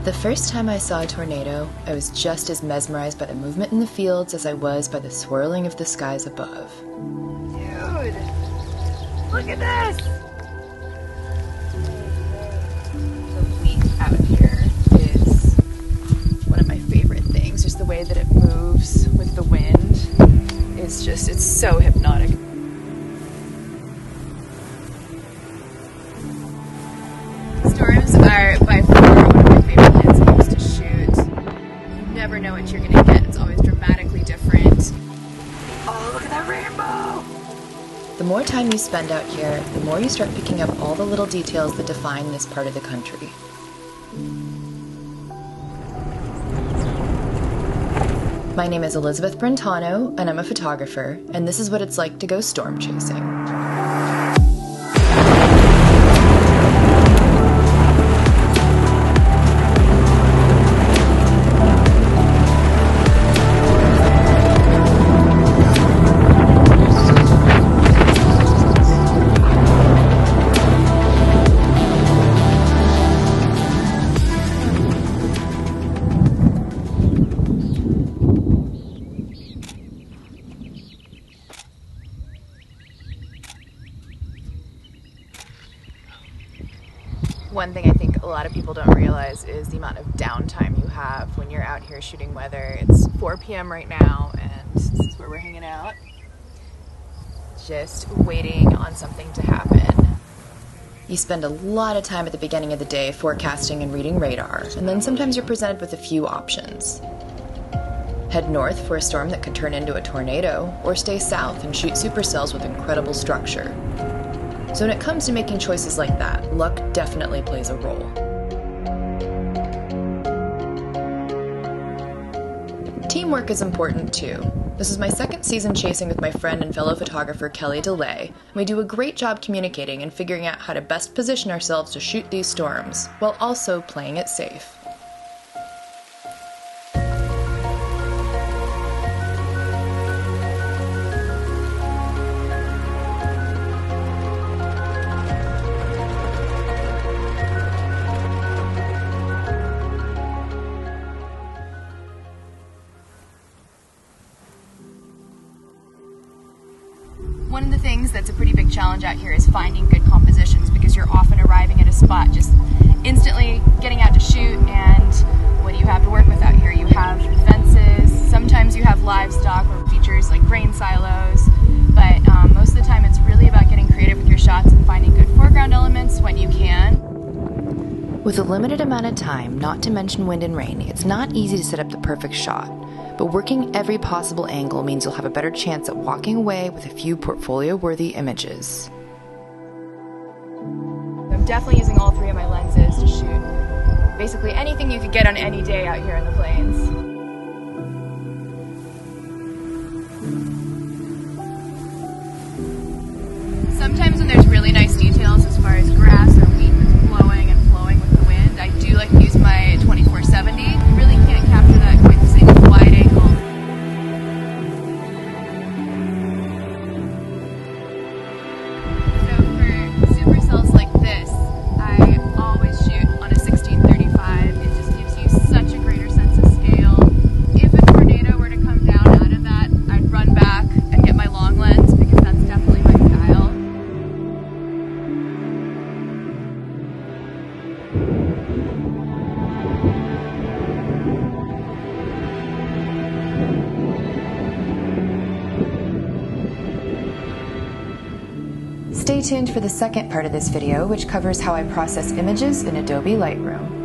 The first time I saw a tornado, I was just as mesmerized by the movement in the fields as I was by the swirling of the skies above. Dude! Look at this! The wheat out here is one of my favorite things. Just the way that it moves with the wind is just, it's so hypnotic. Storms are by far one of my favorite landscapes to shoot. You never know what you're going to get. It's always dramatically different. Oh, look at that rainbow! The more time you spend out here, the more you start picking up all the little details that define this part of the country. My name is Elisabeth Brentano, and I'm a photographer, and this is what it's like to go storm chasing. One thing I think a lot of people don't realize is the amount of downtime you have when you're out here shooting weather. It's 4 p.m. right now, and this is where we're hanging out, just waiting on something to happen. You spend a lot of time at the beginning of the day forecasting and reading radar, and then sometimes you're presented with a few options. Head north for a storm that could turn into a tornado, or stay south and shoot supercells with incredible structure. So when it comes to making choices like that, luck definitely plays a role. Teamwork is important too. This is my second season chasing with my friend and fellow photographer Kelly DeLay, and we do a great job communicating and figuring out how to best position ourselves to shoot these storms, while also playing it safe. One of the things that's a pretty big challenge out here is finding good compositions, because you're often arriving at a spot just instantly getting out to shoot, and what do you have to work with out here? You have fences, sometimes you have livestock or features like grain silos, but most of the time it's really about getting creative with your shots and finding good foreground elements when you can. With a limited amount of time, not to mention wind and rain, it's not easy to set up the perfect shot. But working every possible angle means you'll have a better chance at walking away with a few portfolio-worthy images. I'm definitely using all three of my lenses to shoot basically anything you could get on any day out here in the plains. Sometimes when there's really nice details as far as grass or wheat that's blowing and flowing with the wind, I do like to use my 2470. You really can't capture that quite the same with wide angle. So for supercells like this, I always shoot on a 1635. It just gives you such a greater sense of scale. If a tornado were to come down out of that, I'd run back and get my long lens, because that's definitely my style. Stay tuned for the second part of this video, which covers how I process images in Adobe Lightroom.